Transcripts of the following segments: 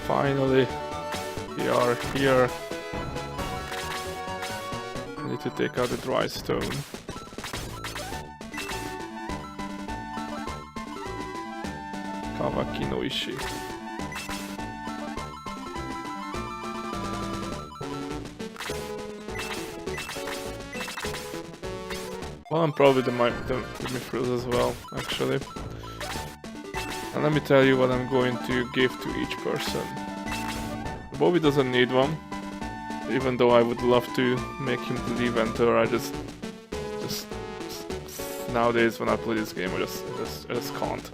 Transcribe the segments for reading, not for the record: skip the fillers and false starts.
Finally, we are here. I need to take out the dry stone. Kawaki no Ishi. Well, I'm probably the Mithril as well, actually. And let me tell you what I'm going to give to each person. Bobby doesn't need one, even though I would love to make him the lead inventor. I just nowadays when I play this game, I just can't.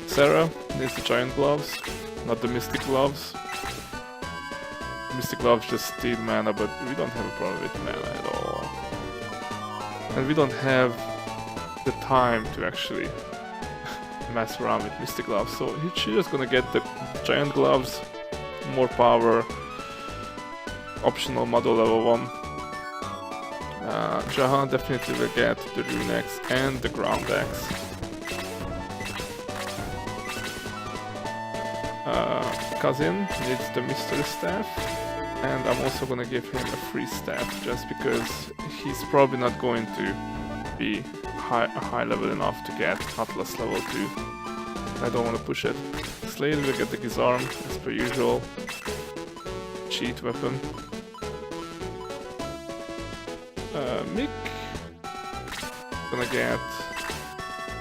Sarah needs the giant gloves, not the mystic gloves. Mystic gloves just steal mana, but we don't have a problem with mana at all. And we don't have the time to actually mess around with mystic gloves, so she's just gonna get the giant gloves, more power, optional model level 1. Jahan definitely will get the rune axe and the ground axe. Cousin needs the mystery staff, and I'm also gonna give him a free staff just because he's probably not going to be high level enough to get Atlas level 2. I don't want to push it. Slade will get the Gizarm as per usual. Cheat weapon. Mick gonna get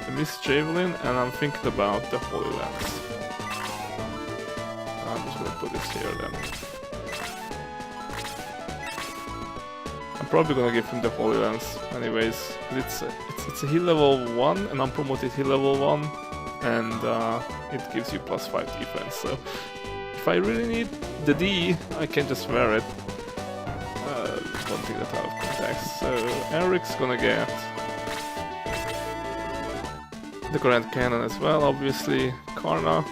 the Mist Javelin, and I'm thinking about the Holy Lance. I'm just gonna put this here then. I'm probably gonna give him the Holy Lance anyways. It's a heal level 1, an unpromoted heal level 1, and it gives you +5 defense. So if I really need the D, I can just wear it. Don't take that out of context. So Eric's gonna get the Grand Cannon as well, obviously. Karna,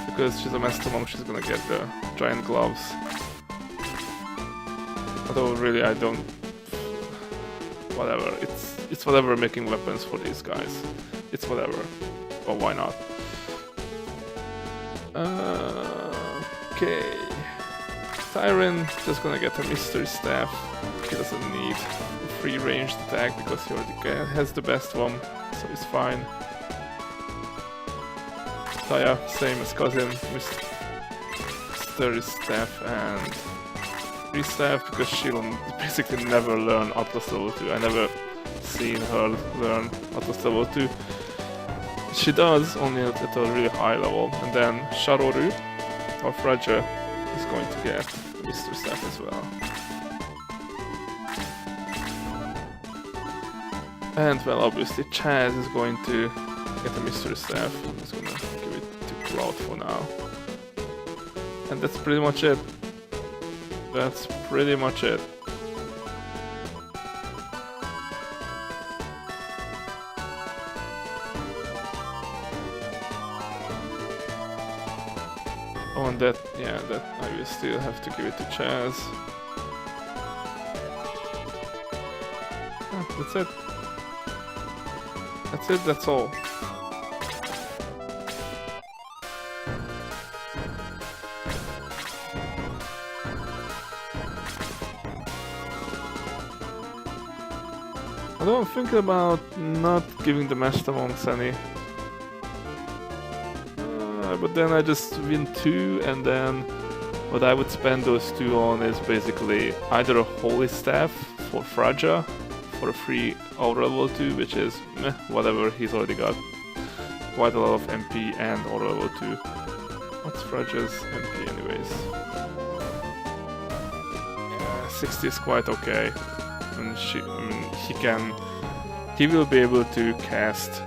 because she's a Master Monk, she's gonna get the giant gloves. Although really I don't... whatever, it's whatever making weapons for these guys. It's whatever. Or why not? Okay. Tyron just gonna get a mystery staff. He doesn't need a free ranged attack because he already has the best one, so it's fine. Taya, same as cousin, mystery staff and free staff because she'll basically never learn Atlas level 2. I never seen her learn Atlas level 2. She does, only at a really high level. And then Sharoru, or Fraja, is going to get the mystery staff as well. And well, obviously Chaz is going to get the mystery staff. I'm just gonna give it to Cloud for now. And that's pretty much it. That's pretty much it. Oh, and that, yeah, that I will still have to give it to Chaz. Ah, that's it. That's it, that's all. Although I'm thinking about not giving the Master Monks any. But then I just win 2, and then what I would spend those 2 on is basically either a Holy Staff for Fraja for a free Aura level 2, which is meh, whatever, he's already got quite a lot of MP and Aura level 2. What's Fraja's MP anyways? Yeah, 60 is quite okay. And he will be able to cast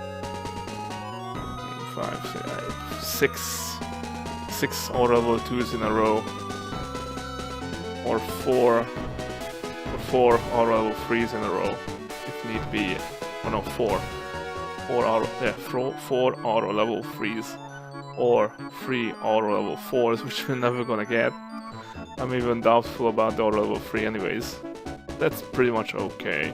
6 Aura level 2s in a row, or 4 Aura level 3s in a row, if need be. Oh no, 4 Aura level 3s, or 3 Aura level 4s, which we're never gonna get. I'm even doubtful about the Aura level 3 anyways. That's pretty much okay.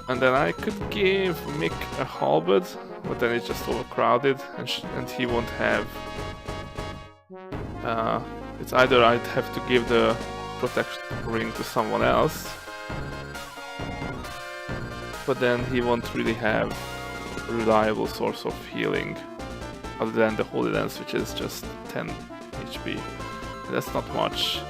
And then I could give Mick a halberd, but then it's just overcrowded, and he won't have It's either I'd have to give the protection ring to someone else, but then he won't really have a reliable source of healing other than the Holy Lance, which is just 10 HP. That's not much.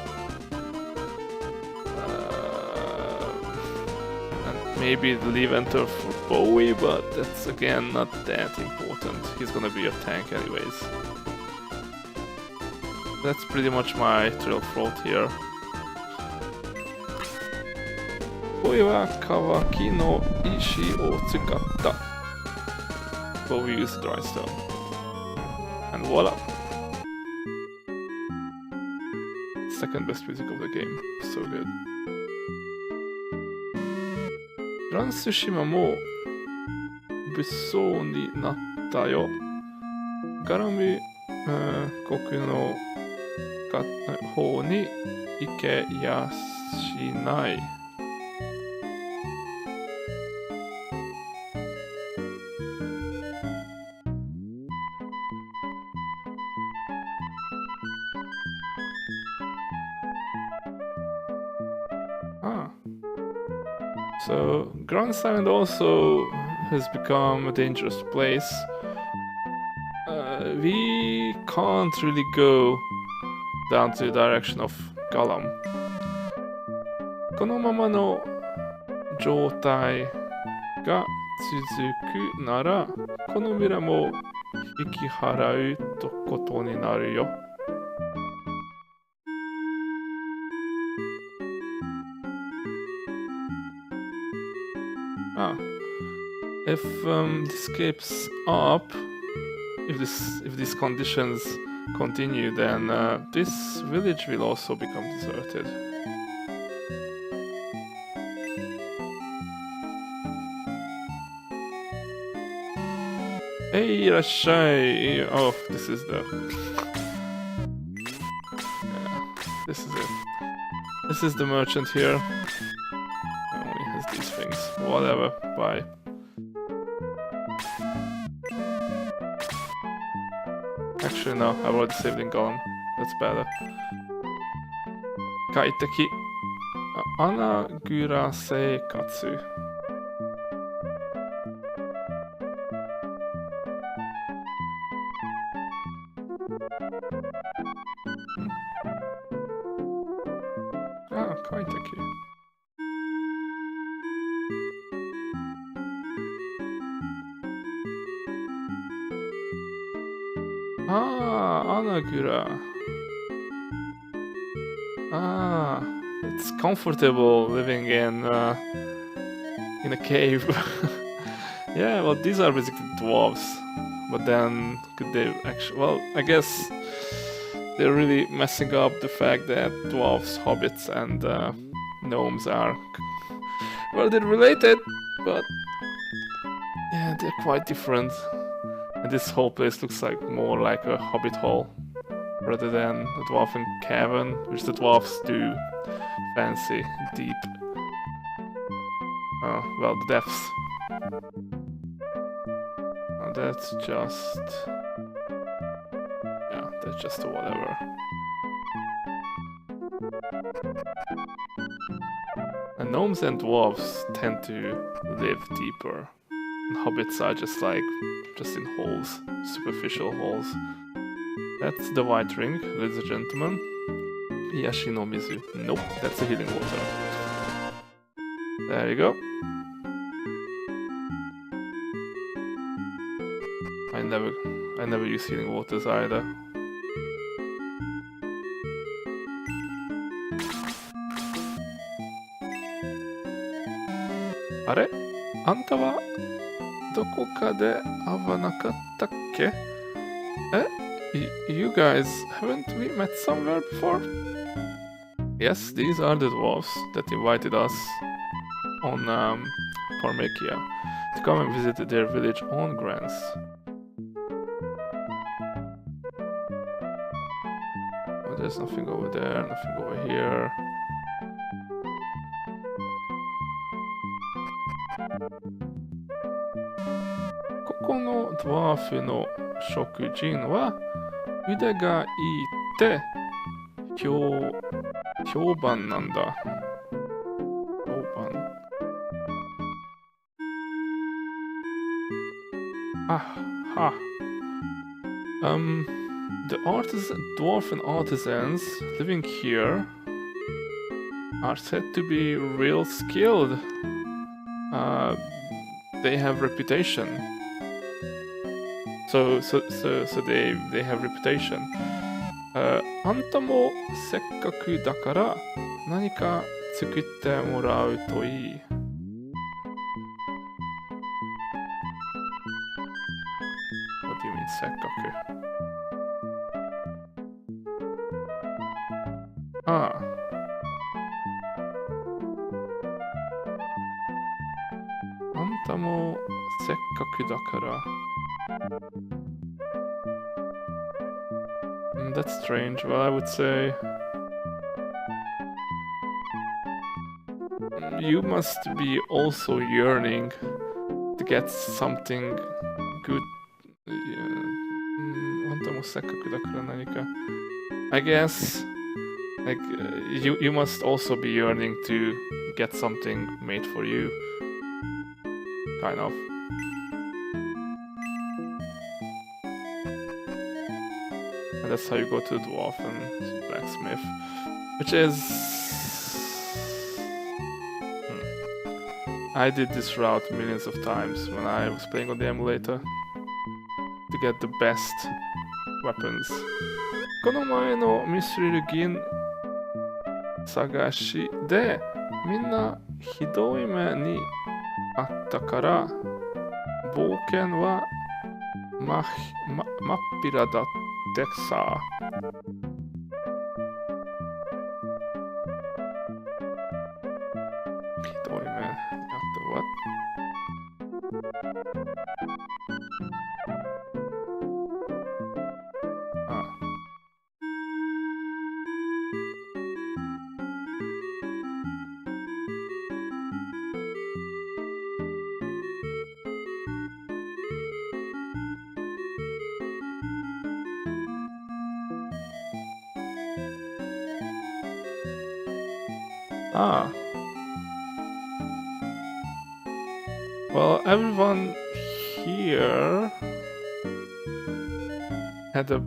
And maybe the leave enter for Bowie, but that's again not that important. He's gonna be a tank anyways. That's pretty much my Trill Throat here. Bowie wa Kawaki no Ishi o tsukatta. Bowie used Dry Stone. And voila! Second best music of the game. So good. Gran Tsushima も物騒になったよ。ガラミ国の方に行けやしない。So, Grand Island also has become a dangerous place. We can't really go down to the direction of Galam. このままの状態が続くなら、この村も引き払うとことになるよ。If this keeps up, if these conditions continue, then this village will also become deserted. Hey, irashai! Oh, this is the... yeah, this is it. This is the merchant here. He only has these things. Whatever, bye. Actually, no, I've already saved in Golem. That's better. Kaiteki. Anagura seikatsu. Ah, Kaiteki. Ah, Anagura. Ah, it's comfortable living in a cave. Yeah, well, these are basically dwarves. But then, could they actually... Well, I guess they're really messing up the fact that dwarves, hobbits, and gnomes are... Well, they're related, but... yeah, they're quite different. And this whole place looks like more like a hobbit hole rather than a dwarven cavern, which the dwarves do fancy, deep. Oh, well, the depths. Oh, that's just... yeah, that's just a whatever. And gnomes and dwarves tend to live deeper. And hobbits are just like, just in holes, superficial holes. That's the white ring, ladies and gentlemen. Yashi no Mizu. Nope, that's a healing water. There you go. I never use healing waters either. Are? Anta wa doko ka de awa nakatta kke? You guys, haven't we met somewhere before? Yes, these are the dwarves that invited us on Parmekia to come and visit their village on Grants. Oh, there's nothing over there, nothing over here. Koko no dwarf no shokujin wa 腕がいいて評判なんだ。評判。あ、は。The dwarven artisans living here are said to be real skilled. They have reputation. So they have reputation. あんたもせっかくだから何か作ってもらうといい。What do you mean せっかく？ああ。あんたもせっかくだから。That's strange. Well, I would say you must be also yearning to get something good. I guess like you must also be yearning to get something made for you. Kind of. And that's how you go to the Dwarven blacksmith, which is... I did this route millions of times when I was playing on the emulator to get the best weapons. この前のミスリル銀探しでみんなひどい目にあったから冒険は真っ平だってさ。ひどい目にあった。What? Well, everyone here had a...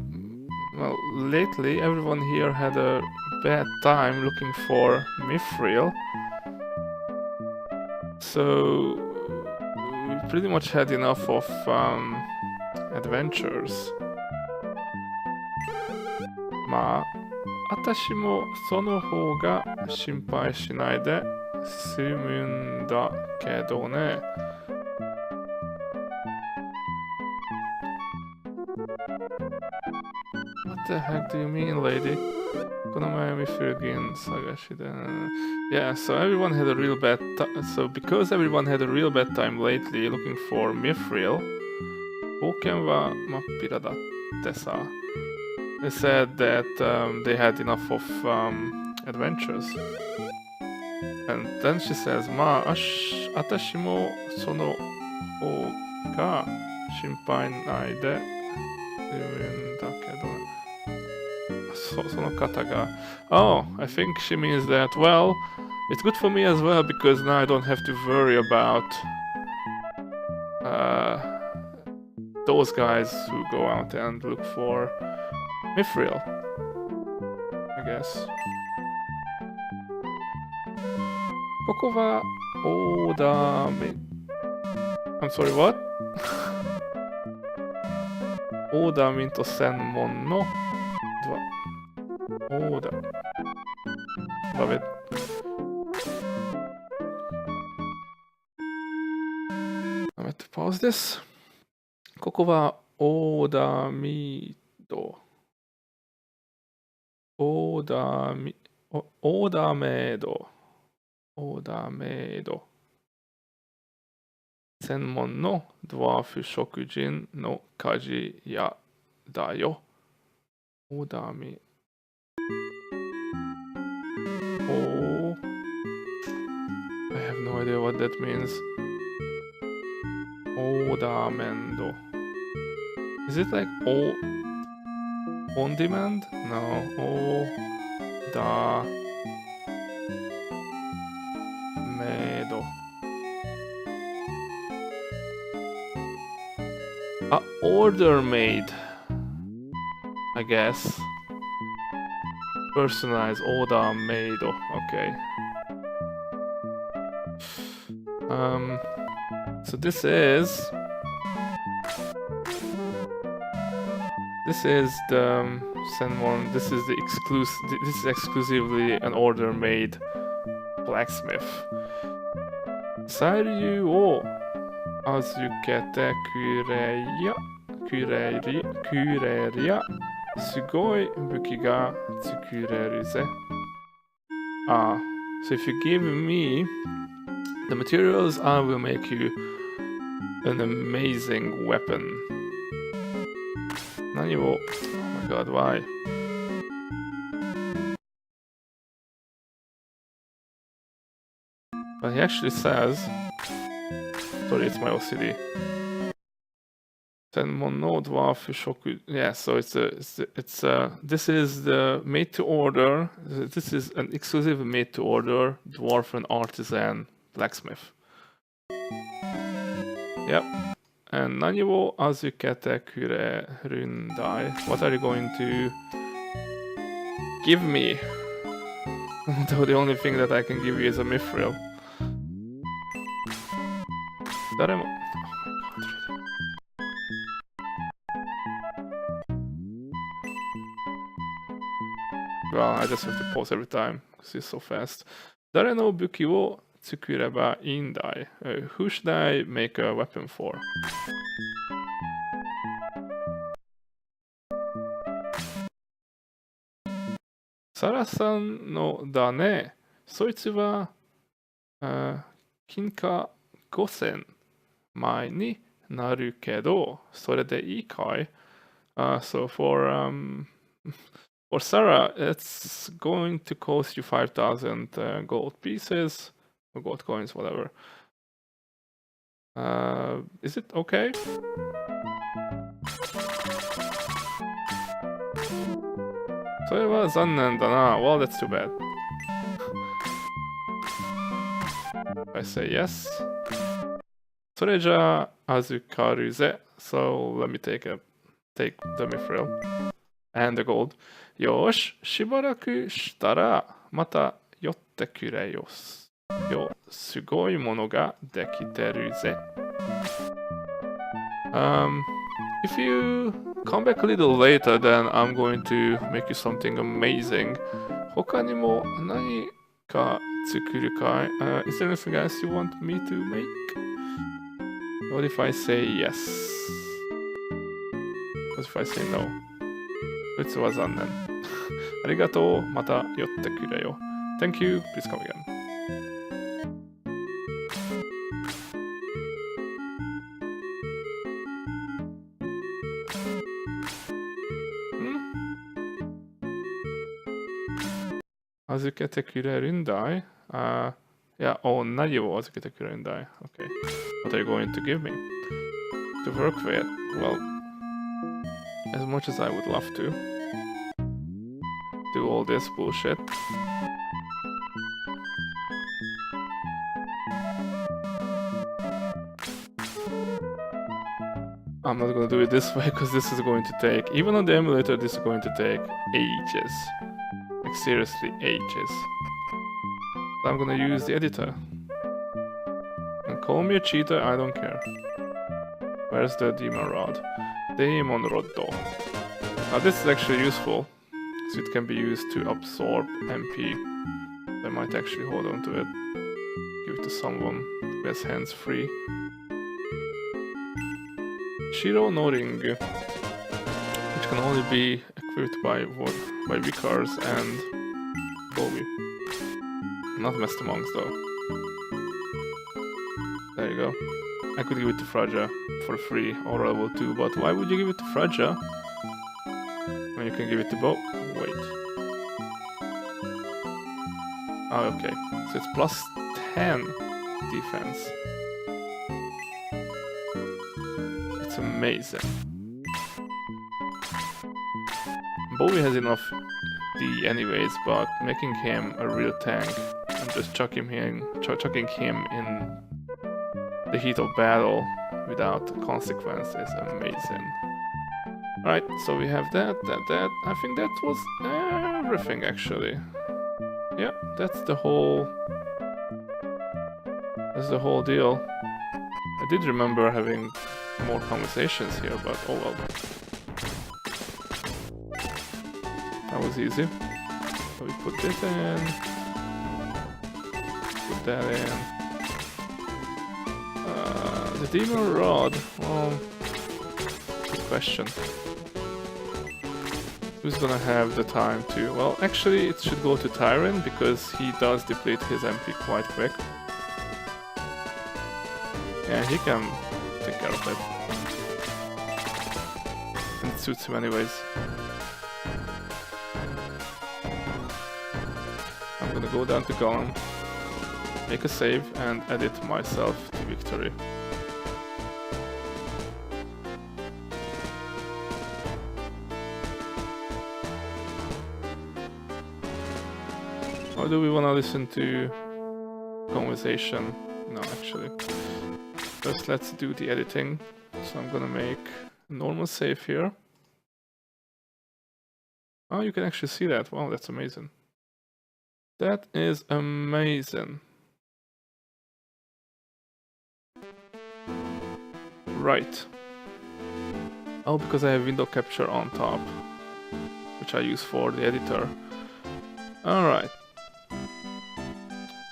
Well, lately everyone here had a bad time looking for Mithril. So we pretty much had enough of adventures. まあ私もその方が心配しないで済むんだけどね。What the heck do you mean, lady? この前Mithril銀探しで。Yeah, so everyone had a real bad time. So because everyone had a real bad time lately looking for Mithril, 冒険は真っ平だってさ。They said that they had enough of adventures. And then she says, まあ、私もその方が心配ないでいるんだけど、その方が、Oh, I think she means that, well, it's good for me as well because now I don't have to worry about those guys who go out and look for Mithril, I guess. ここはオーダーメイド。I'm sorry, what? オーダーミント専門のオーダー。Love it. パウズです。ここはオーダーミード。オーダーメイド。オーダーメイド。専門のドワーフ食人の鍛冶屋だよ。オーダーメイド。Oh, I have no idea what that means. オーダーメンド。Is it like On demand? No. Da. Medo. Order made. I guess. Personalized order made. Okay. So this is the send one. This is the exclusive. This is exclusively an order made blacksmith. 左右を預けてくれりゃすごい武器が作れるぜ。So if you give me the materials, I will make you an amazing weapon. 何を Oh my god, why? But he actually says, sorry, it's my OCD. Senmono dwarf shoku. Yeah, so this is the made to order. This is an exclusive made to order dwarven artisan blacksmith. Yep. And 何を預けてくれるんだい? What are you going to give me? The only thing that I can give you is a Mithril. 誰も Well, I just have to pause every time because he's so fast. 誰の武器を作ればいいんだい? Who should I make a weapon for? Saraさんのだね。そいつは、金貨5000枚になるけど、それでいいかい? So for Sarah, it's going to cost you 5,000 gold pieces, or gold coins, whatever. Is it okay? So it was well, that's too bad. I say yes. それじゃ預かるぜ. So let me take the Mithril and the gold. よし、しばらくしたらまた寄ってくれよ。すごいものができてるぜ。If you come back a little later, then I'm going to make you something amazing. 他にも何か作るかい? Is there anything else you want me to make? What if I say yes? What if I say no? こいつは残念。ありがとう。また寄ってくれよ。Thank you. Please come again.預けてくれるんだい? いや、何を預けてくれるんだい? Okay. What are you going to give me? To work with? Well, as much as I would love to do all this bullshit. I'm not gonna do it this way because this is going to take, even on the emulator, this is going to take ages. Like seriously, ages. So I'm gonna use the editor. And call me a cheater, I don't care. Where's the demon rod? Demon rod though. Now this is actually useful. So it can be used to absorb MP. I might actually hold on to it. Give it to someone who has hands free. Shiro no ring, which can only be equipped by vicars and Gobi. Not Master Monks though. There you go. I could give it to Fraja for free or level 2, but why would you give it to Fraja when you can give it to both? Wait. Oh, okay. So it's plus 10 defense. It's amazing. Bowie has enough D anyways, but making him a real tank and just chucking him in the heat of battle without consequence is amazing. Alright, so we have that. I think that was everything actually. Yeah, that's the whole deal. I did remember having more conversations here, but oh well. That was easy. So we put this in. Put that in. The Demon Rod. Well, good question. Who's gonna have the time to... Well, actually it should go to Tyron because he does deplete his MP quite quick. Yeah, he can take care of it. And it suits him anyways. I'm gonna go down to Golem, make a save, and edit myself to victory. Or do we wanna listen to conversation? No, actually. First, let's do the editing. So I'm gonna make a normal save here. Oh, you can actually see that. Wow, that's amazing. That is amazing. Right. Oh, because I have window capture on top, which I use for the editor. Alright.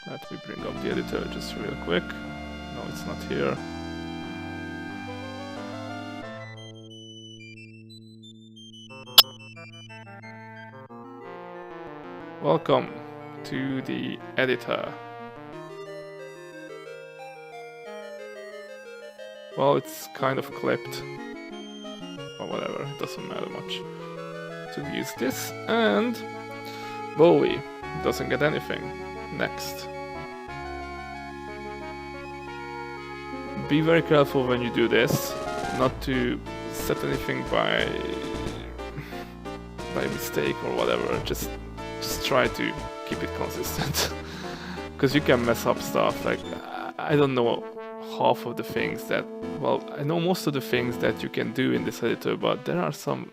Let me bring up the editor just real quick. No, it's not here. Welcome to the editor. Well, it's kind of clipped. Or whatever, it doesn't matter much. So we use this, and Bowie doesn't get anything. Next. Be very careful when you do this, not to set anything by mistake or whatever. Just try to keep it consistent, because you can mess up stuff. Like, I don't know half of the things that, well, I know most of the things that you can do in this editor, but there are some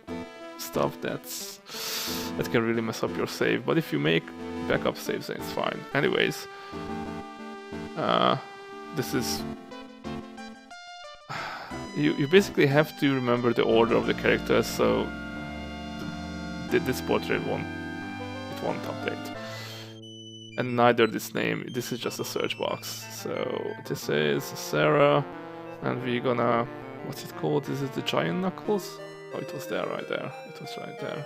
stuff that can really mess up your save. But if you make backup saves, then it's fine. Anyways, this is... You basically have to remember the order of the characters, so this portrait won't update. And neither this name, this is just a search box. So this is Sarah, and we're gonna... What's it called? Is it the Giant Knuckles? Oh, it was there, right there. It was right there.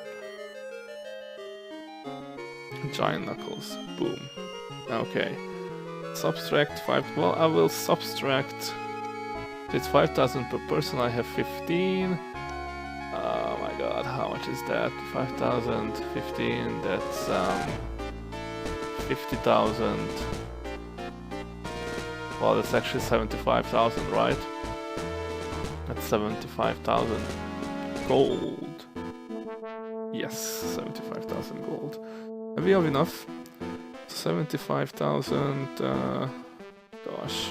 Giant Knuckles. Boom. Okay. Subtract 5... Well, I will subtract... It's 5,000 per person, I have 15. Oh my god, how much is that? 5,000, 15, that's 50,000. Well, that's actually 75,000, right? That's 75,000 gold. Yes, 75,000 gold. And we have enough. 75,000, gosh.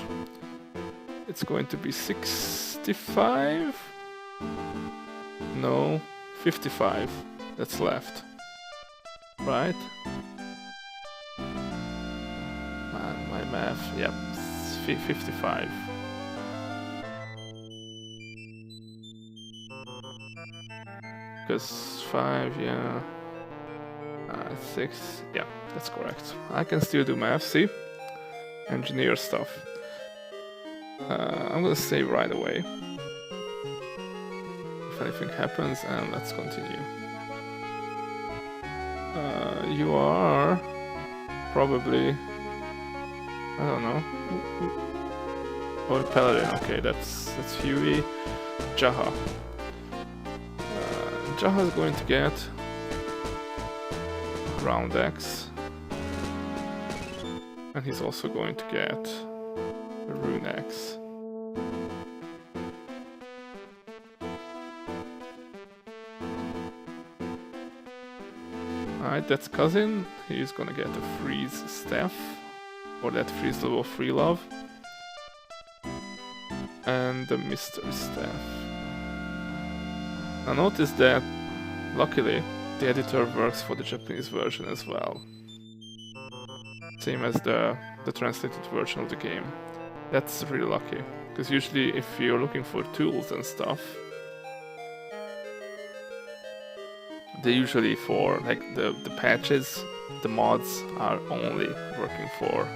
It's going to be 65? No, 55 that's left. Right? Man, my math, yep, 55. Because 5, yeah. 6, yeah, that's correct. I can still do math, see? Engineer stuff. I'm gonna save right away if anything happens, and let's continue. You are probably, I don't know, or Paladin. Okay, that's Huey. Jaha. Jaha is going to get Ground Axe, and he's also going to get a Rune Axe. Alright, that's cousin. He's gonna get a freeze staff. Or that freeze level 3 love. And the Mr. Staff. Now notice that, luckily, the editor works for the Japanese version as well. Same as the translated version of the game. That's really lucky. Because usually if you're looking for tools and stuff, they usually for like the patches, the mods are only working for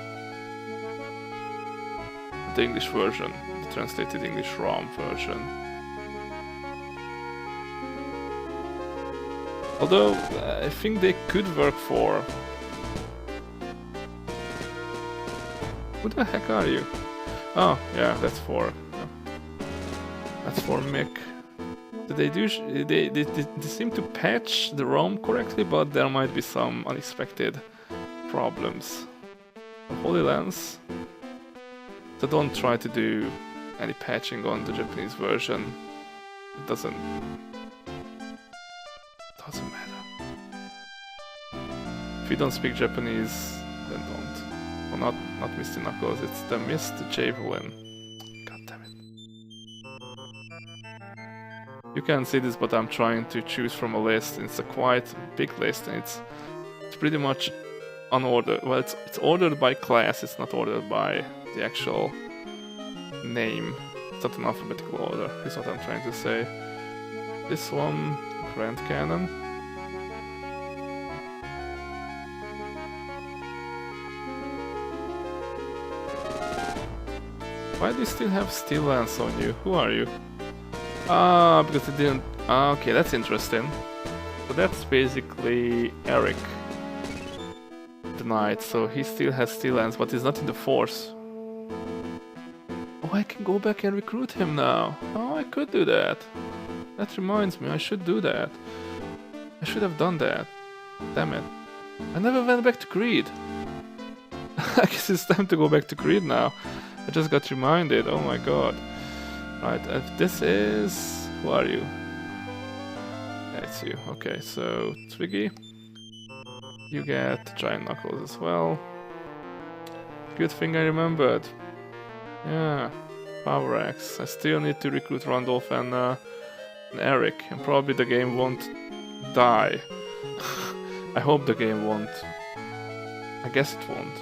the English version, the translated English ROM version. Although I think they could work for... Who the heck are you? Oh, yeah, that's for Mick. They seem to patch the ROM correctly, but there might be some unexpected problems. The Holy Lance. So don't try to do any patching on the Japanese version. It doesn't matter. If you don't speak Japanese, then don't. Well, not Misty Knuckles, it's the Mist Javelin. God damn it. You can't see this, but I'm trying to choose from a list. It's a quite big list, and it's pretty much unordered. Well, it's ordered by class, it's not ordered by the actual name. It's not in alphabetical order, is what I'm trying to say. This one, Grand Cannon. Why do you still have Steel Lance on you? Who are you? Ah, because it didn't... Ah, okay, that's interesting. So that's basically Eric, the knight. So he still has Steel Lance, but he's not in the force. Oh, I can go back and recruit him now. Oh, I could do that. That reminds me, I should do that. I should have done that. Damn it. I never went back to Creed. I guess it's time to go back to Creed now. I just got reminded, oh my god. Right, this is... Who are you? Yeah, it's you. Okay, so Twiggy. You get Giant Knuckles as well. Good thing I remembered. Yeah, Power Axe. I still need to recruit Randolph and Eric, and probably the game won't die. I hope the game won't. I guess it won't.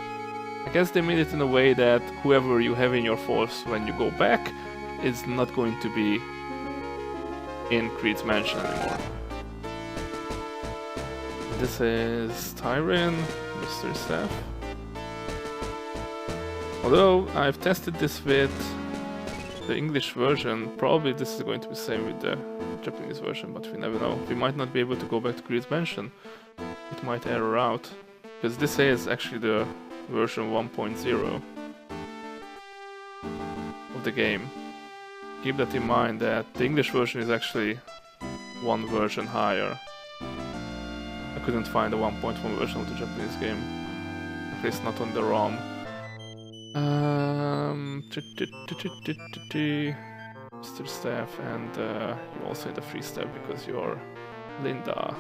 I guess they made it in a way that whoever you have in your force when you go back is not going to be in Creed's mansion anymore. This is Tyrion, Mr. Staff. Although I've tested this with the English version, probably this is going to be the same with the Japanese version, but we never know. We might not be able to go back to Creed's mansion. It might error out. Because this is actually the version 1.0 of the game. Keep that in mind that the English version is actually one version higher. I couldn't find a 1.1 version of the Japanese game. At least not on the ROM. Mr. Staff, and you also need a free staff because you're Linda.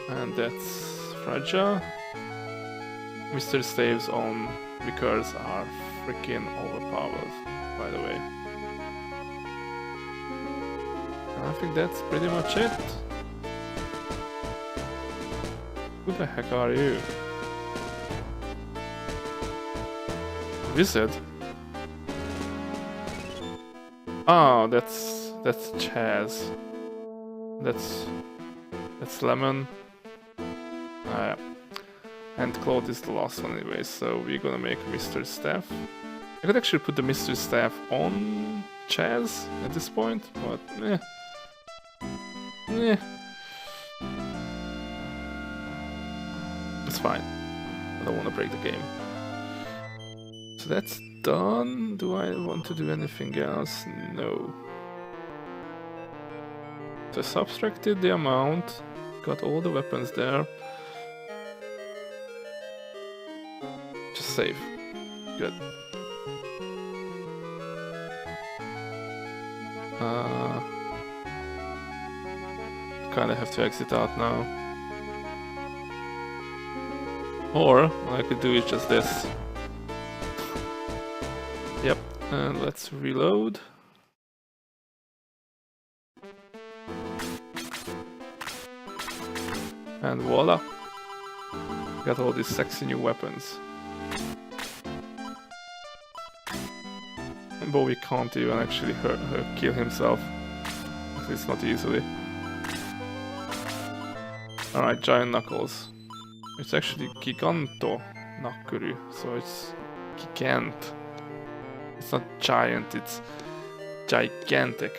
And that's Fraja. Mr. Stave's own recurs are freaking overpowered, by the way. And I think that's pretty much it. Who the heck are you? Wizard? Oh, that's Chaz. That's Lemon. Yeah. And Claude is the last one anyway, so we're gonna make Mr. Staff. I could actually put the Mr. Staff on Chaz at this point, but eh. It's fine. I don't want to break the game. So that's done. Do I want to do anything else? No. So I subtracted the amount, got all the weapons there. Just save. Good. Kinda have to exit out now. Or what I could do is just this. Yep, and let's reload. And voila! Got all these sexy new weapons. But we can't even actually kill himself. At least not easily. Alright, giant knuckles. It's actually Giganto Nakuru, so it's gigant. It's not giant, it's gigantic.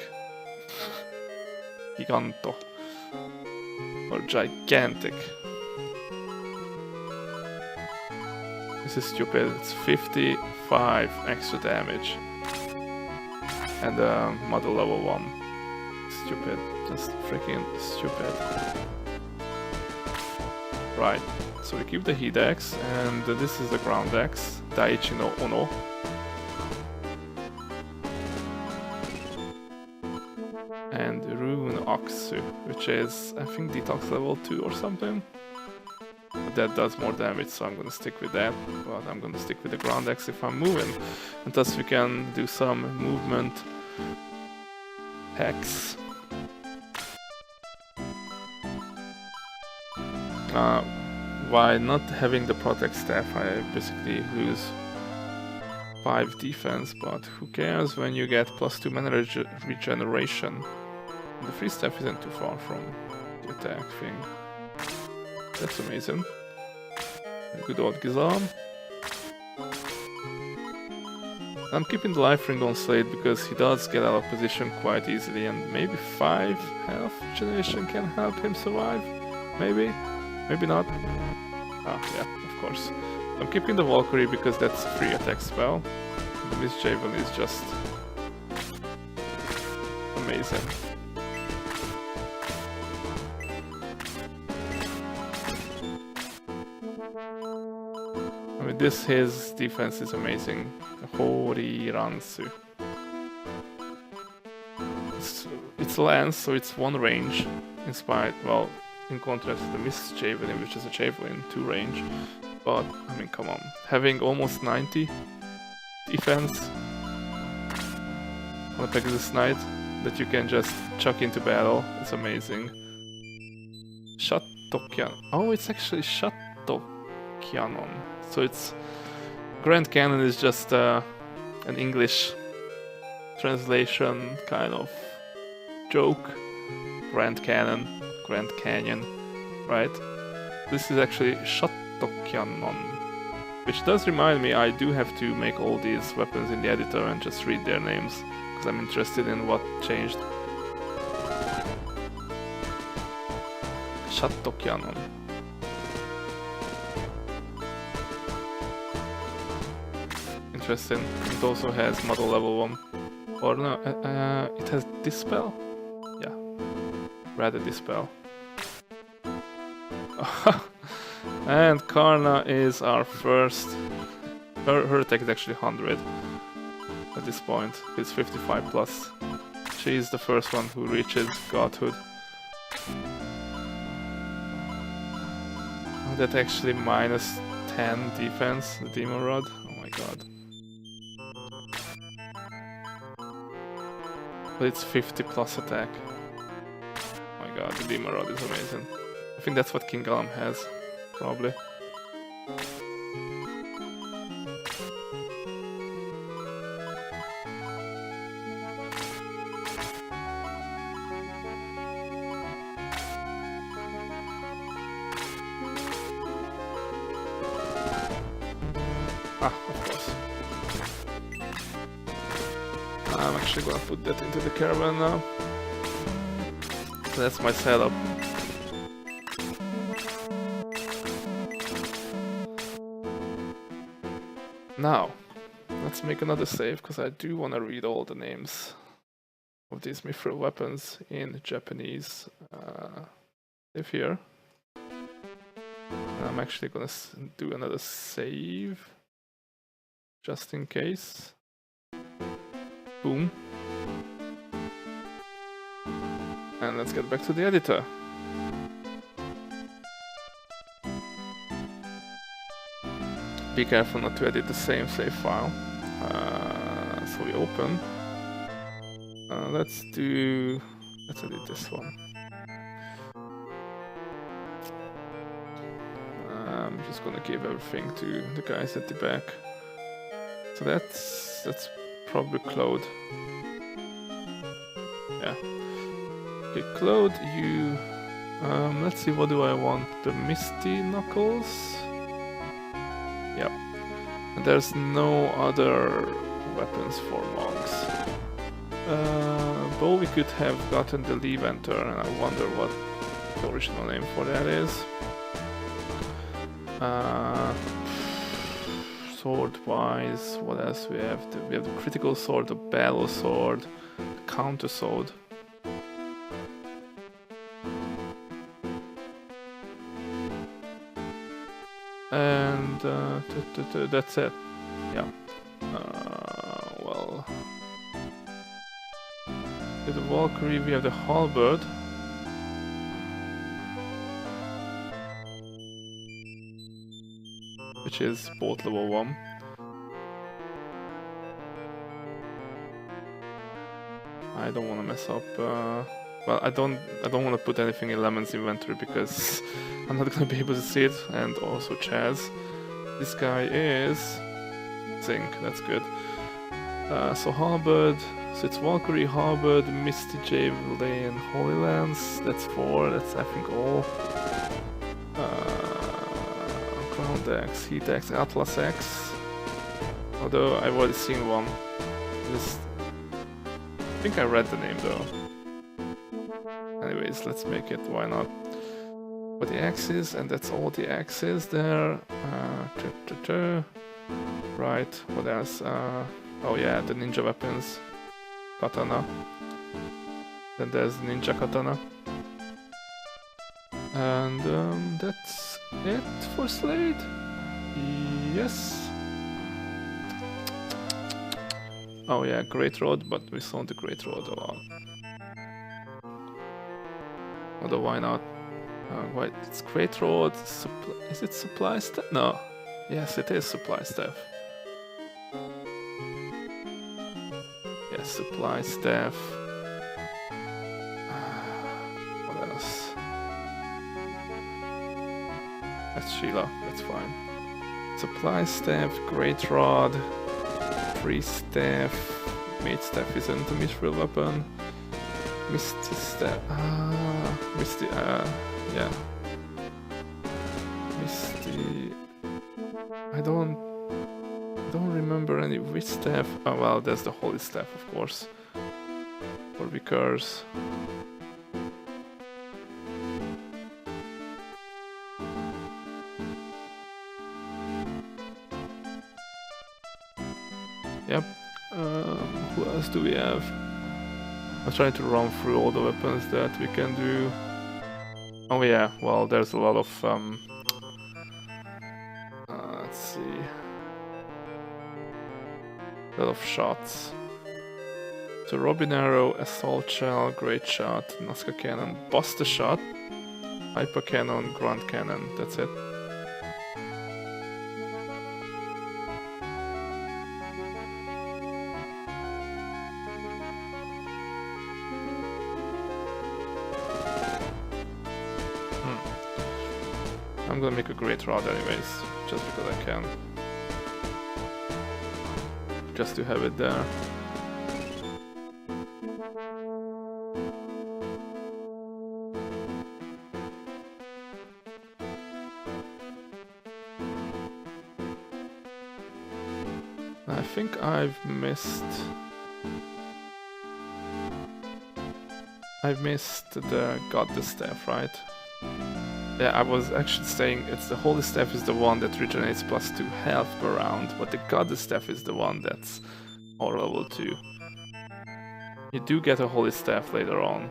Giganto. Or gigantic. This is stupid, it's 55 extra damage. And model level 1. Stupid, just freaking stupid. Right, so we keep the heat axe, and this is the ground axe, Daichi no Ono. And Rune Aksu, which is, I think, detox level 2 or something. But that does more damage, so I'm gonna stick with that. But I'm gonna stick with the ground axe if I'm moving. And thus we can do some movement hacks. By not having the protect staff, I basically lose 5 defense, but who cares when you get +2 mana regeneration. And the free staff isn't too far from the attack thing. That's amazing. Good old Gizam. I'm keeping the life ring on Slade because he does get out of position quite easily, and maybe 5 health regeneration can help him survive? Maybe? Maybe not. Ah, yeah, of course. I'm keeping the Valkyrie because that's a free attack spell. The Miss Javelin is just amazing. I mean, his defense is amazing. Horiransu. It's lance, so it's 1 range. Well, in contrast to the Miss Javelin, which is a Javelin 2 range. But, I mean, come on. Having almost 90 defense on a Pegasus Knight that you can just chuck into battle, it's amazing. Shattokyan. Oh, it's actually Shattokyanon. So it's... Grand Cannon is just an English translation kind of joke. Grand Cannon, Grand Canyon, right? This is actually Shattokyanon, which does remind me I do have to make all these weapons in the editor and just read their names, because I'm interested in what changed. Shattokyanon. Interesting. It also has model level 1. Or no, it has Dispel? Yeah. Rather Dispel. And Karna is our first. Her attack is actually 100 at this point. It's 55 plus. She's the first one who reaches godhood. Oh, that actually minus 10 defense, the Demon Rod. Oh my god. But it's 50 plus attack. Oh my god, the Demon Rod is amazing. I think that's what King Gollum has, probably. Ah, of course. I'm actually gonna put that into the caravan now. So that's my setup. Now, let's make another save, because I do want to read all the names of these Mithril weapons in Japanese. Live here. And I'm actually gonna do another save, just in case. Boom. And let's get back to the editor. Be careful not to edit the same save file. So we open. Let's edit this one. I'm just gonna give everything to the guys at the back. So that's probably Claude. Yeah. Okay, Claude, you. Let's see, what do I want? The Misty Knuckles? Yep. And there's no other weapons for monks. Bow we could have gotten the Levanter, and I wonder what the original name for that is. Sword-wise, what else we have? We have the critical sword, the battle sword, the counter sword. And that's it. Yeah. Well, with the Valkyrie we have the halberd. Which is both level 1. I don't want to mess up. Well, I don't want to put anything in Lemon's inventory because I'm not gonna be able to see it. And also Chaz. This guy is Zinc. That's good. So halberd. So it's Valkyrie, halberd, Misty Javelin, Holy Lance. That's 4. That's I think all. Ground X, Heat X, Atlas X. Although I've already seen one. I think I read the name though. Anyways, let's make it, why not? For the axes, and that's all the axes there. Right, what else? Oh yeah, the ninja weapons. Katana. Then there's ninja katana. And that's it for Slade? Yes. Oh yeah, Great Road, but we saw the Great Road a lot. Although why not? Wait, it's Great Road. Is it supply staff? No. Yes, it is supply staff. Yes, supply staff. What else? That's Sheila, that's fine. Supply staff, Great Rod, Free staff, Mage staff isn't a Mithril weapon. Misty staff, Misty, yeah. Misty, I don't remember any which staff. Oh well, there's the Holy Staff, of course, for Vicars. Yep. Who else do we have? I'm trying to run through all the weapons that we can do. Oh yeah, well there's a lot of let's see, a lot of shots. So Robin Arrow, Assault Shell, Great Shot, Nazca Cannon, Buster Shot, Hyper Cannon, Grand Cannon. That's it. I'm gonna make a Great Rod anyways, just because I can. Just to have it there. I think I've missed the Goddess Staff, right? Yeah, I was actually saying it's the Holy Staff is the one that regenerates +2 health per round, but the Goddess Staff is the one that's all level 2. You do get a Holy Staff later on.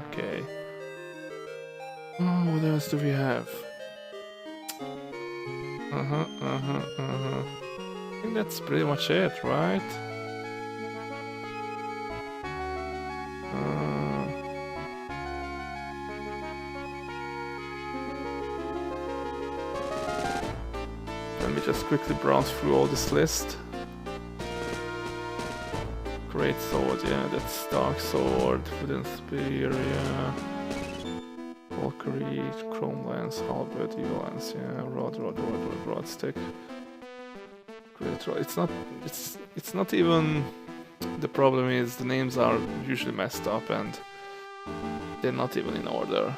Okay. Oh, what else do we have? I think that's pretty much it, right? quickly browse through all this list. Great sword, yeah, that's dark sword, wooden spear, yeah. Valkyrie, chrome lance, halberd, evil lance, yeah, rod stick. Great rod. It's not even. The problem is the names are usually messed up and they're not even in order.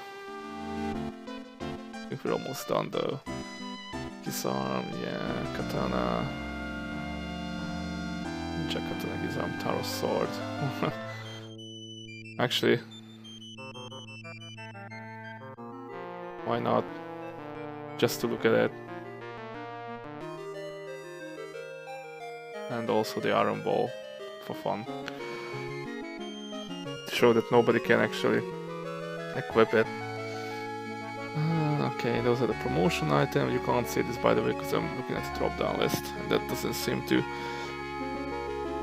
I think we're almost done though. Disarm, yeah, katana. Jack katana, disarm, Taro sword. Actually, why not? Just to look at it. And also the iron ball for fun. To show that nobody can actually equip it. Okay, those are the promotion items. You can't see this by the way because I'm looking at the drop down list and that doesn't seem to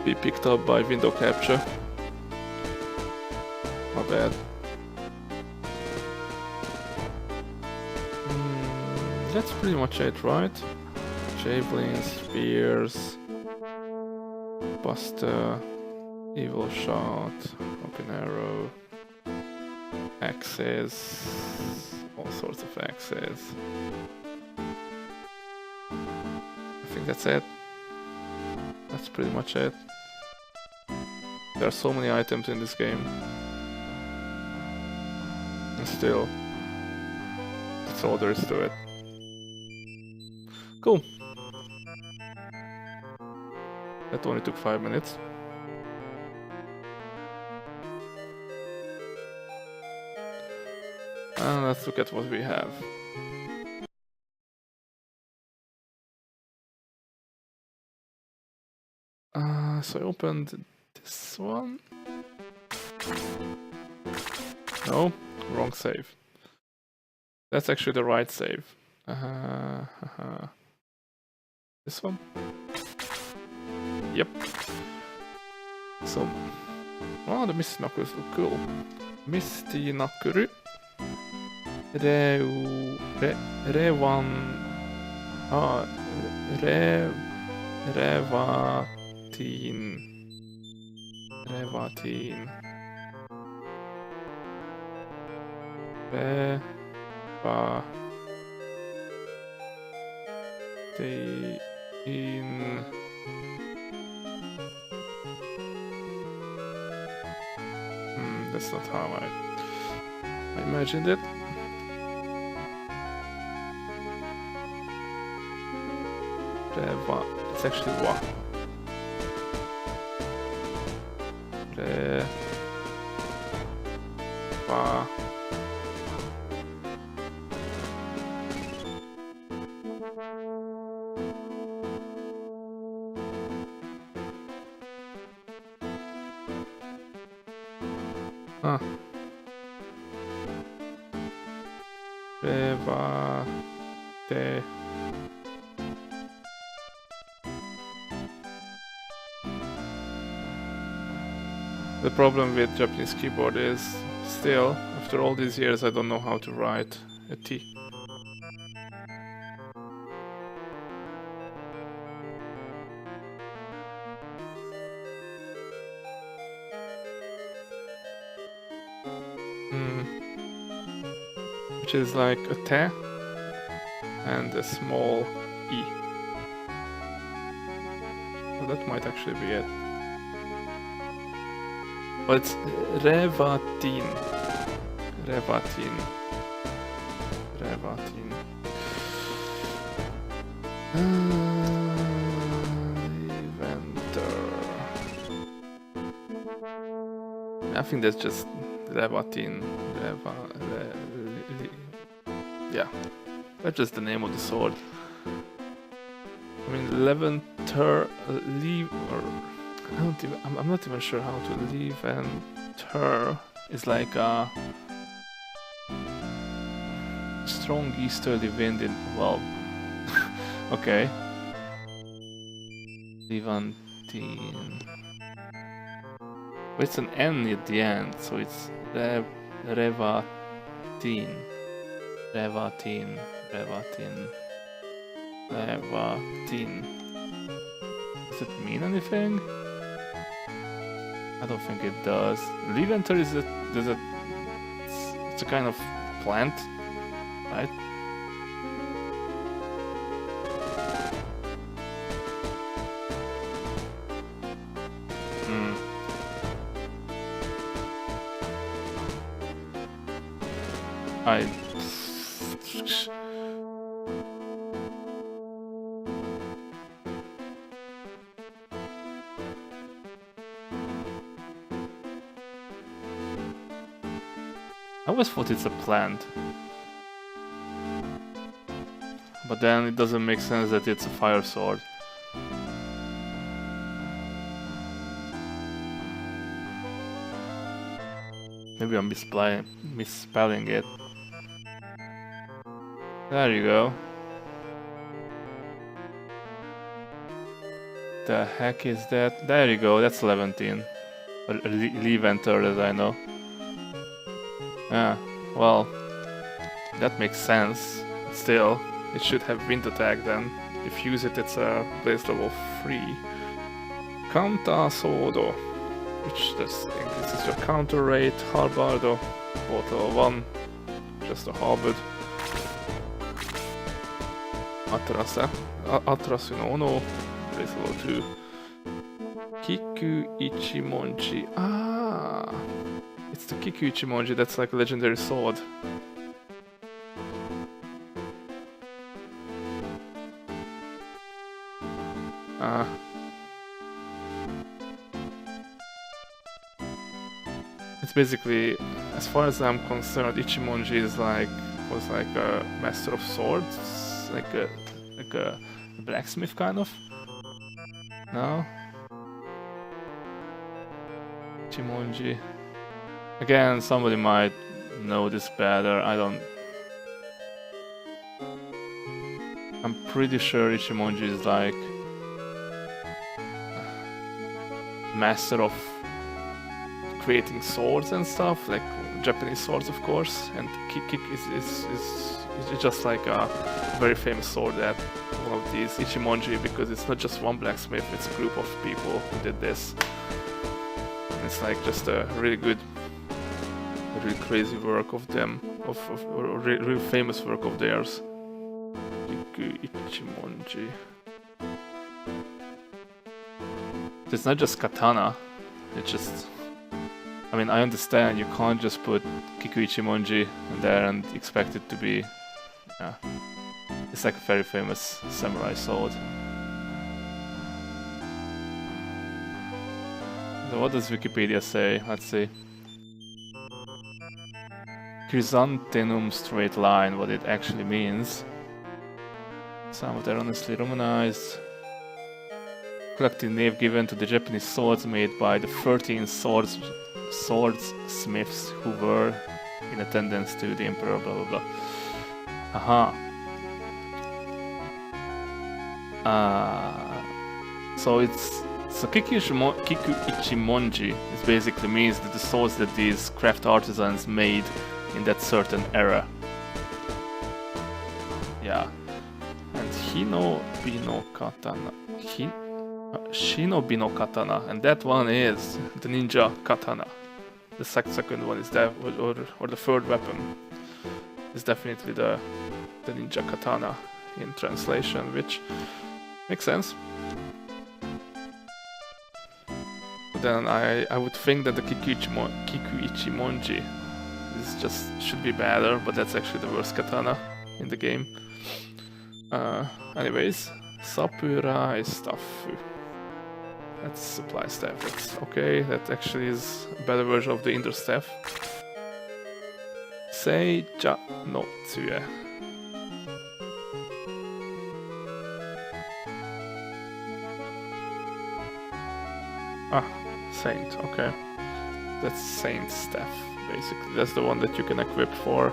be picked up by window capture. My bad. That's pretty much it, right? Javelins, spears, Buster, Evil Shot, Open Arrow, axes, all sorts of axes. I think that's it. That's pretty much it. There are so many items in this game. And still, that's all there is to it. Cool. That only took 5 minutes. And let's look at what we have. So I opened this one. No, wrong save. That's actually the right save. This one? Yep. So, oh, the Misty Nakuru look cool. Misty Nakuru. That's not how I imagined it. It's actually wa. The problem with Japanese keyboard is, still, after all these years, I don't know how to write a T. Which is like a T and a small E. So that might actually be it. But it's Revatin. Inventor. I think that's just Revatin. Yeah, that's just the name of the sword. I mean, Levanter, I'm not even sure how to leave, and her is like a strong easterly wind in, well, okay. Levantine. But it's an N at the end, so it's Revatin. Levatin. Does it mean anything? I don't think it does. Leventer is it's a kind of plant, right? I always thought it's a plant. But then it doesn't make sense that it's a fire sword. Maybe I'm misspelling it. There you go. The heck is that? There you go, that's Levantine. Leventer, as I know. Yeah, well, that makes sense. Still, it should have wind attack then. If you use it, it's a base level 3. Counter Sodo, which this increases your counter rate. Halbardo, both level 1, just a halberd. Atrasu no Ono, base level 2. Kiku Ichimonji. Ah! It's the Kiku Ichimonji, that's like a legendary sword. It's basically, as far as I'm concerned, Ichimonji was like a master of swords, like a blacksmith kind of. No? Ichimonji. Again, somebody might know this better. I'm pretty sure Ichimonji is like master of creating swords and stuff, like Japanese swords, of course. And Kik is just like a very famous sword at one of these Ichimonji, because it's not just one blacksmith; it's a group of people who did this. And it's like just a really good. Really crazy work of them, real famous work of theirs. Kiku Ichimonji. It's not just katana, it's just... I mean, I understand you can't just put Kiku Ichimonji in there and expect it to be... Yeah. It's like a very famous samurai sword. So what does Wikipedia say? Let's see. Chrysanthemum straight line, what it actually means. Somewhat erroneously romanized. Collective name given to the Japanese swords made by the 13 swordsmiths who were in attendance to the emperor, blah blah blah. Aha. So Kiku Ichimonji is basically means that the swords that these craft artisans made in that certain era. Yeah. And Shinobi no Katana. Shinobi no Katana. And that one is the ninja katana. The second one is that, or the third weapon is definitely the ninja katana in translation, which makes sense. But then I would think that the Kiku Ichimonji should be better, but that's actually the worst katana in the game. Anyways, Sapurai Staffu. That's supply staff. That's okay. That actually is a better version of the Inder staff. Seija no Tsue. Ah, Saint. Okay, that's Saint staff. Basically, that's the one that you can equip for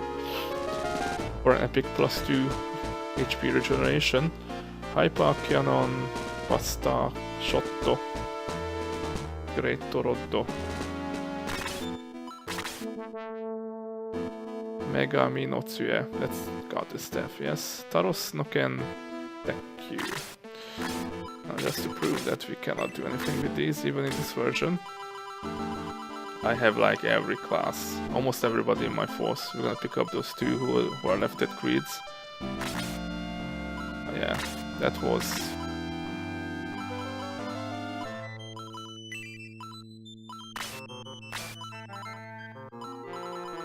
an epic +2 HP regeneration. Hyper Cannon, Pasta, Shotto, Great Roddo, Megami no Tsue, that's goddess staff, yes. Taros no Ken, Thank you. Now just to prove that we cannot do anything with these even in this version. I have like every class, almost everybody in my force. We're gonna pick up those two who are left at creeds. Yeah, that was...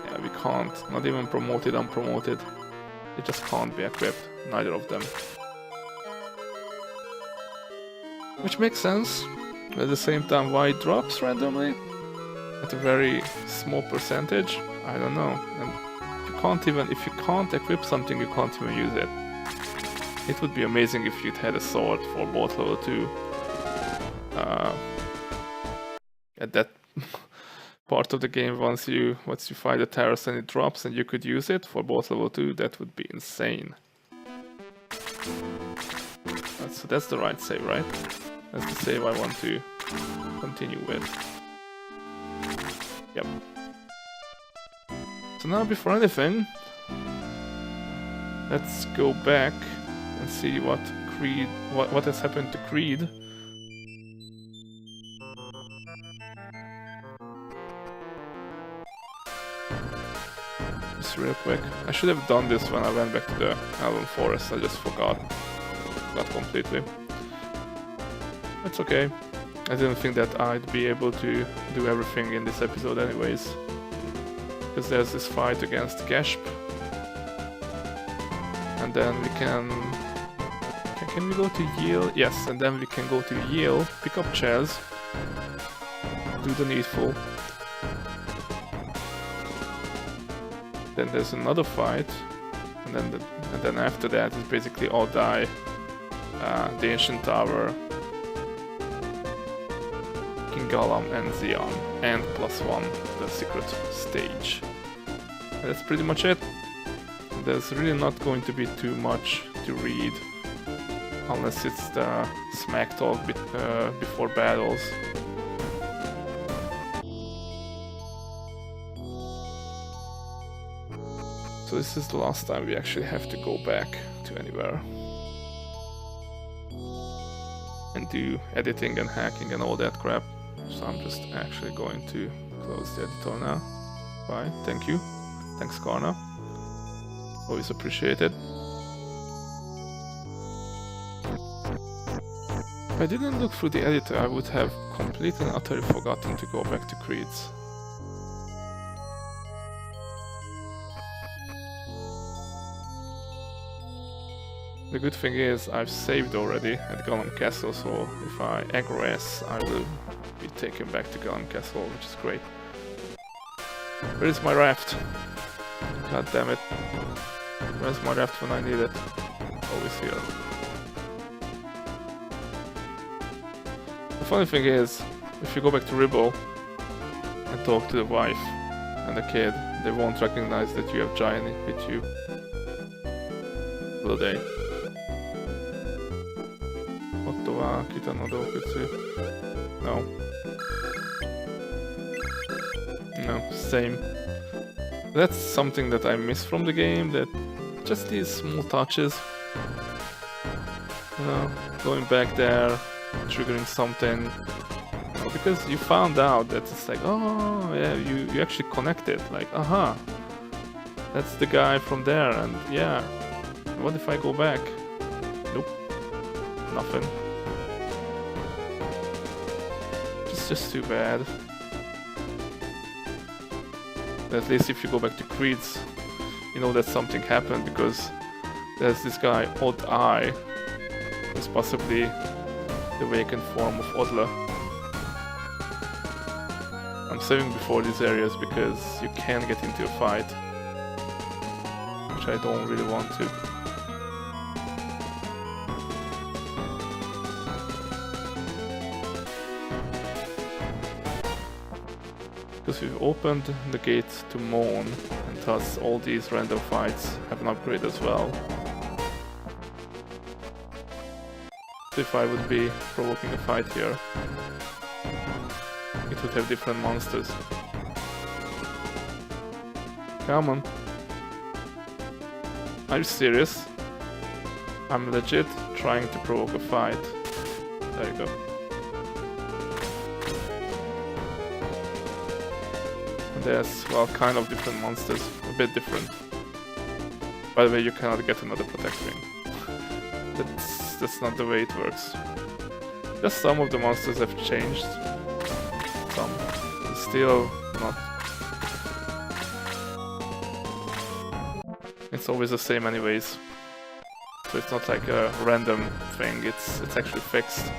Yeah, we can't, not even promoted, unpromoted. They just can't be equipped, neither of them. Which makes sense, but at the same time, why it drops randomly? At a very small percentage? I don't know. And you can't even, if you can't equip something, you can't even use it. It would be amazing if you'd had a sword for both level 2. At that part of the game, once you fight the terrorist and it drops and you could use it for both level 2, that would be insane. So that's the right save, right? That's the save I want to continue with. Yep. So now before anything, let's go back and see what Creed, what has happened to Creed. Just real quick. I should have done this when I went back to the Elven Forest. I just forgot completely. That's okay. I didn't think that I'd be able to do everything in this episode anyways. Because there's this fight against Gasp. And then we can we go to Yale? Yes, and then we can go to Yale, pick up chairs, do the needful. Then there's another fight, and then after that is basically all die. The Ancient Tower, King Gollum and Zeon, and +1, the secret stage. And that's pretty much it. There's really not going to be too much to read, unless it's the smack talk before battles. So this is the last time we actually have to go back to anywhere and do editing and hacking and all that crap. So I'm just actually going to close the editor now. Bye, thank you. Thanks Karna. Always appreciated. If I didn't look through the editor, I would have completely and utterly forgotten to go back to creeds. The good thing is I've saved already at Gollum Castle, so if I aggress, I will be taken back to Gollum Castle, which is great. Where is my raft? God damn it. Where's my raft when I need it? Always here. The funny thing is, if you go back to Ribble and talk to the wife and the kid, they won't recognize that you have Giant with you. Will they? No. No, same. That's something that I miss from the game, that just these small touches. You know, going back there, triggering something. You know, because you found out that it's like, oh yeah, you actually connected, like, aha. That's the guy from there, and yeah. What if I go back? Nope. Nothing. It's just too bad. At least if you go back to Creeds, you know that something happened, because there's this guy, Odd Eye, who's possibly the awakened form of Odla. I'm saving before these areas because you can get into a fight, which I don't really want to. Because we've opened the gate to Moan, and thus all these random fights have an upgrade as well. So if I would be provoking a fight here, it would have different monsters. Come on. Are you serious? I'm legit trying to provoke a fight. There you go. And there's, well, kind of different monsters. A bit different. By the way, you cannot get another Protect Ring. That's not the way it works. Just some of the monsters have changed. Some. Still not. It's always the same anyways. So it's not like a random thing, it's actually fixed.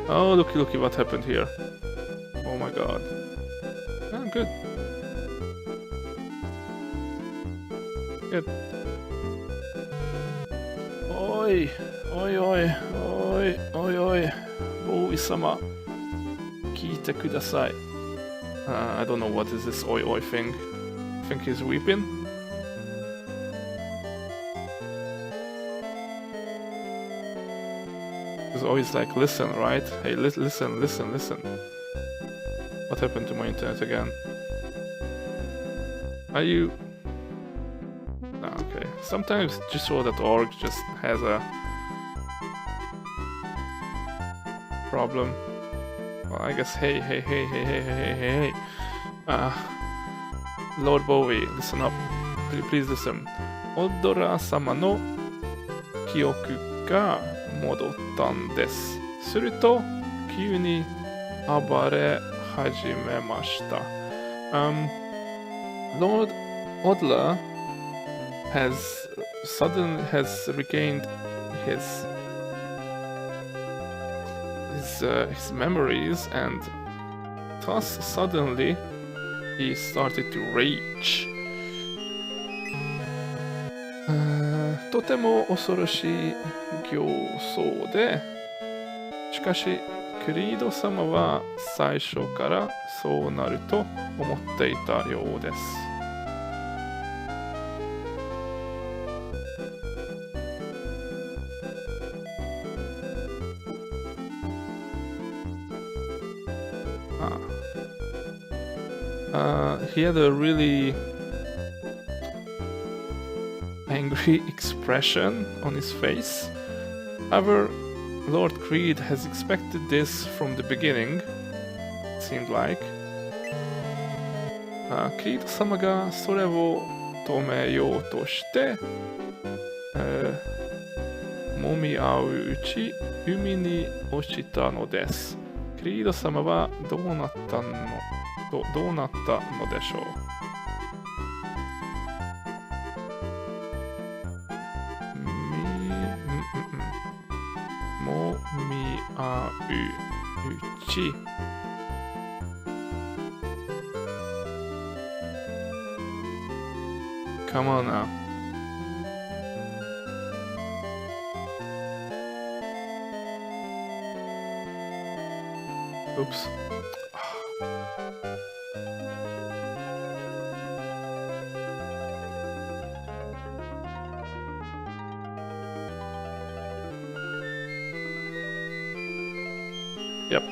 Oh, looky what happened here. Oh my god. Oh, good. Good. Oi! Oi oi! Oi oi oi! Bowie-sama! Kite kudasai. I don't know what is this oi oi thing. I think he's weeping. He's always like, listen, right? Hey, listen. What happened to my internet again? Are you... Ah, okay. Sometimes Gisro.org just has a problem. Well, I guess, hey. Lord Bowie, listen up. Please listen. Odora-sama no kyoku ga modottan desu. Suru to, kyū ni abare hajimemashita. Lord Odla has regained his memories, and thus suddenly he started to rage. とても恐ろしい形相で、しかしクリード様は最初からそうなると思っていたようです。He had a really angry expression on his face. However, Lord Creed has expected this from the beginning, it seemed like. Creed-samaがそれを止めようとして、揉み合ううち海に落ちたのです。クリード様はどうなったのでしょう。もみ合ううちCome on now. Oops. Yep.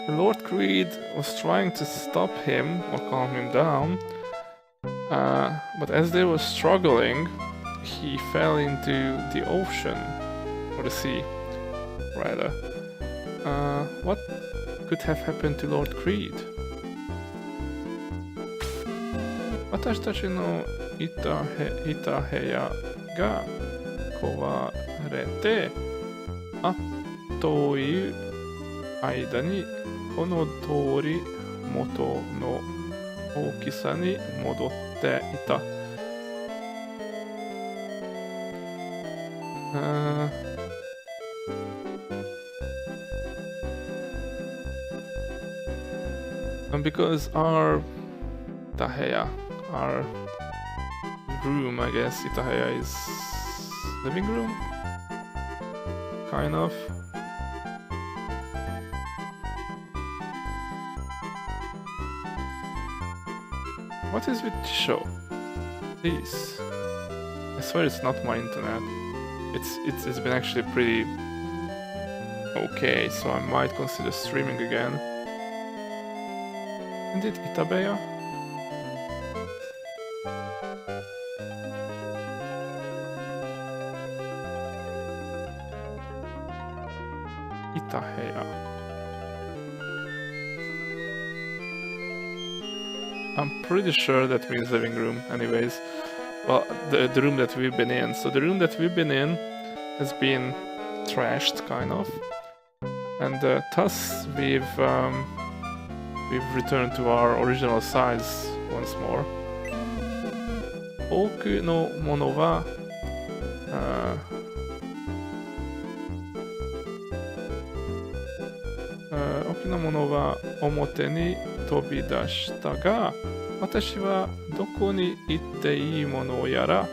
Lord Creed was trying to stop him or calm him down, but as they were struggling, he fell into the ocean, or the sea, rather. What could have happened to Lord Creed? 私たちのいた部屋が壊れて、という間にこの通り元の大きさに戻っていた。Because our Itaheya, our room, I guess, Itaheya is living room? Kind of. What is with the show? Please. I swear it's not my internet. It's been actually pretty okay, so I might consider streaming again. Isn't it Itabeya? Itaheya. I'm pretty sure that means living room, anyways. Well, the room that we've been in. So the room that we've been in has been trashed, kind of. And thus we've returned to our original size once more. 多くのものは大きなものは表に飛び出したが、私はどこに行っていいものやら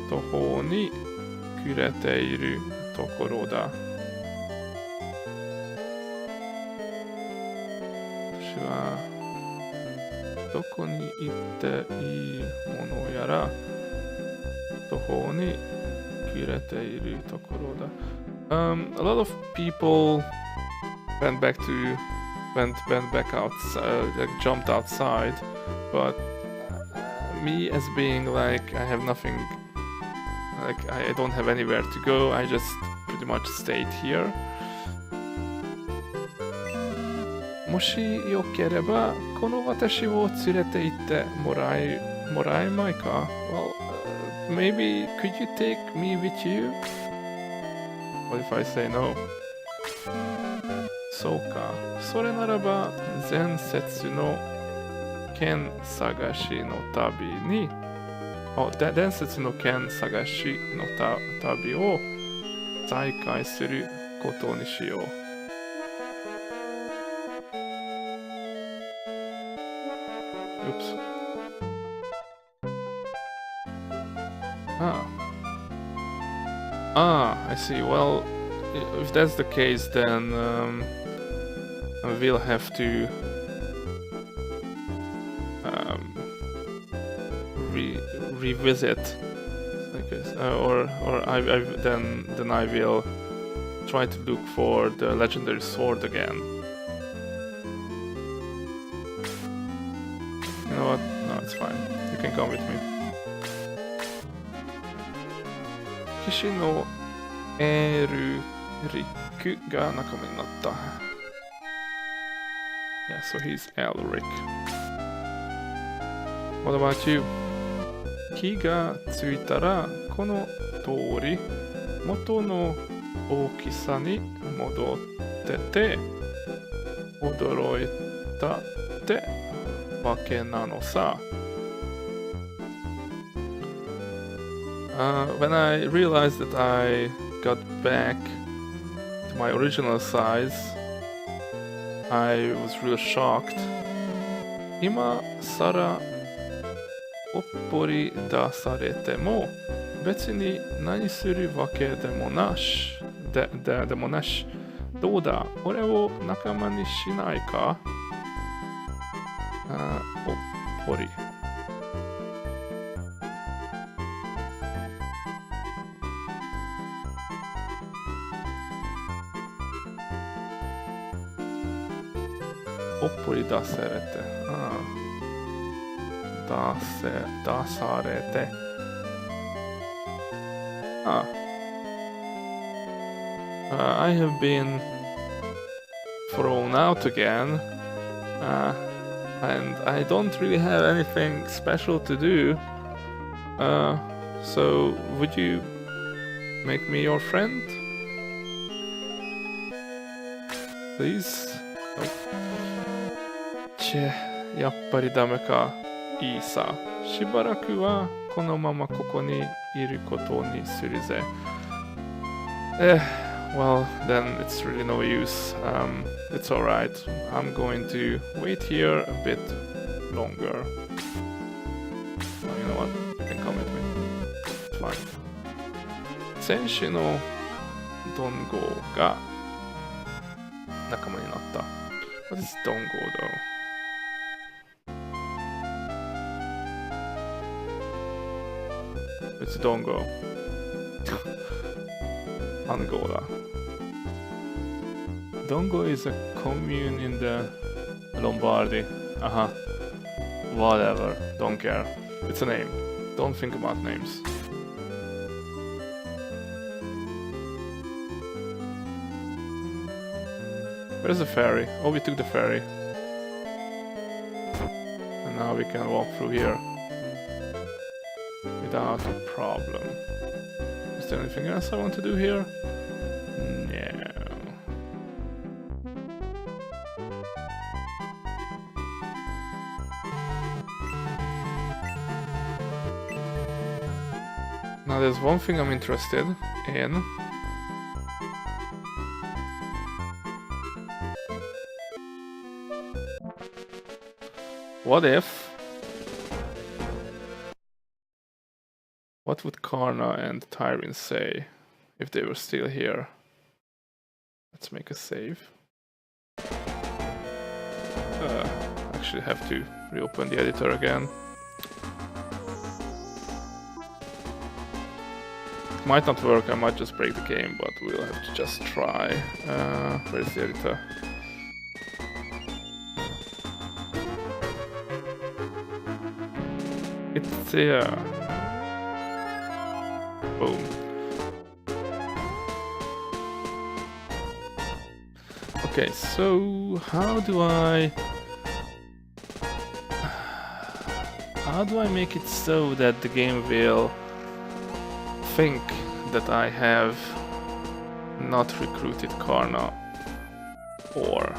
途方に暮れているところだ。私はどこに行っていいものやら途方に暮れているところだ。A lot of people went back outside, like jumped outside, but me as being like I have nothing, like I don't have anywhere to go, I just pretty much stayed here. もしよければこの私を連れて行ってもらえまいか? Well, maybe could you take me with you? What if I say no? そうか。それならば前節の剣探しの旅に、伝説の剣探しの旅を再開することにしよう。Oops. I see. Well, if that's the case, then we'll have to revisit, I guess, then I will try to look for the legendary sword again. You know what? No, it's fine. You can come with me. 騎士のエルリックが仲間になった。Yeah, so he's Elric. What about you? 気がついたらこの通り元の大きさに戻ってて驚いたってわけなのさ。When I realized that I got back to my original size, I was real shocked. 今更おっぽり出されても別に何するわけでもなし。どうだ、俺を仲間にしないか？おっぽり。おっぽり出されて。出されて。I have been thrown out again, and I don't really have anything special to do. So would you make me your friend? Please? Nope. やっぱりダメか。いいさ。しばらくはこのままここにいることにするぜ。Well, then it's really no use. It's alright. I'm going to wait here a bit longer. Oh, you know what? You can come with me. It's fine. 戦士のドンゴーが仲間になった。What is ドンゴー though? It's Dongo. Angola. Dongo is a commune in the Lombardi. Whatever. Don't care. It's a name. Don't think about names. Where's the ferry? Oh, we took the ferry. And now we can walk through here. Without a problem. Is there anything else I want to do here? No. Now there's one thing I'm interested in. What would Karna and Tyrion say if they were still here? Let's make a save. Actually have to reopen the editor again. It might not work, I might just break the game, but we'll have to just try. Where's the editor? It's there. Boom. Okay, so how do I make it so that the game will think that I have not recruited Karna or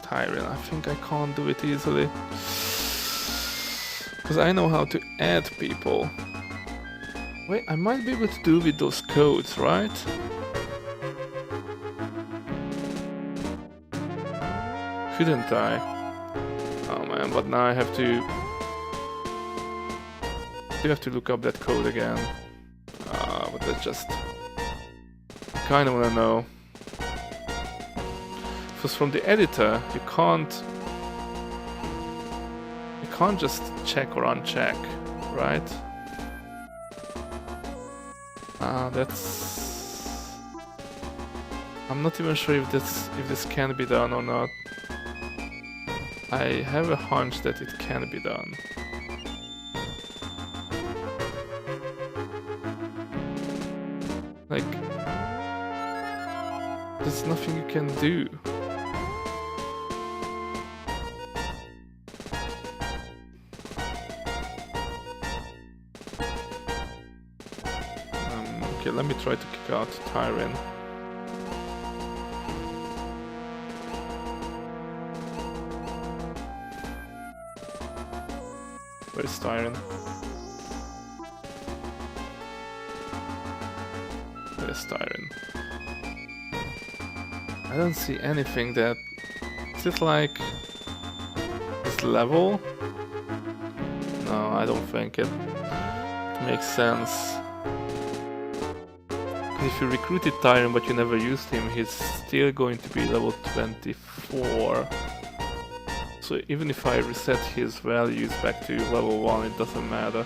Tyrion? I think I can't do it easily. Because I know how to add people. Wait, I might be able to do with those codes, right? Couldn't I? Oh man, but now I have to... You have to look up that code again. But that's just... I kinda wanna know. Because from the editor, you can't just check or uncheck, right? That's... I'm not even sure if this can be done or not. I have a hunch that it can be done. Like, there's nothing you can do. Okay, let me try to kick out Tyrion. Where's Tyrion? Where's Tyrion? I don't see anything that... Is it like... this level? No, I don't think it makes sense. If you recruited Tyrion but you never used him, he's still going to be level 24. So even if I reset his values back to level 1, it doesn't matter.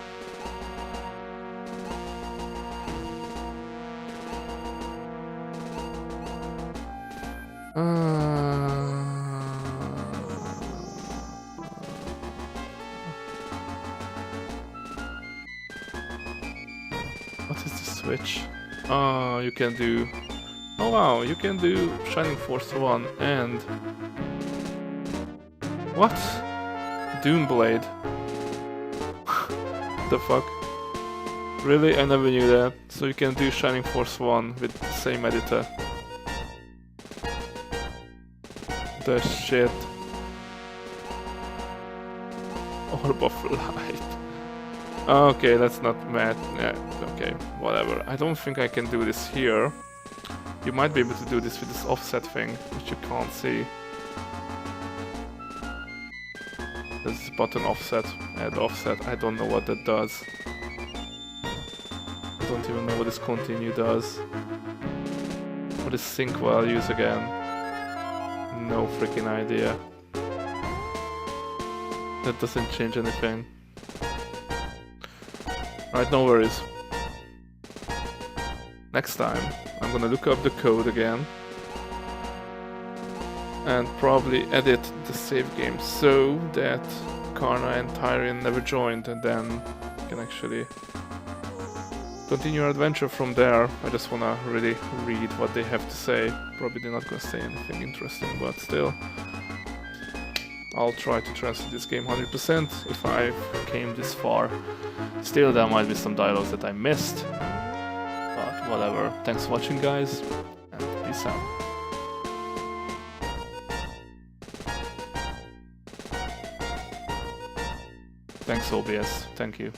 What is the switch? You can do... Oh wow, you can do Shining Force 1 and... What? Doomblade. The fuck? Really? I never knew that. So you can do Shining Force 1 with the same editor. The shit. Orb of Light. Okay, that's not mad. Yeah, okay, whatever. I don't think I can do this here. You might be able to do this with this offset thing, which you can't see. There's button offset, add offset. I don't know what that does. I don't even know what this continue does. What is sync values again? No freaking idea. That doesn't change anything. Right, no worries. Next time, I'm gonna look up the code again. and probably edit the save game so that Karna and Tyrion never joined, and then can actually continue our adventure from there. I just wanna really read what they have to say. Probably they're not gonna say anything interesting, but still. I'll try to translate this game 100% if I came this far. Still, there might be some dialogues that I missed, but whatever. Thanks for watching, guys, and peace out. Thanks OBS, thank you.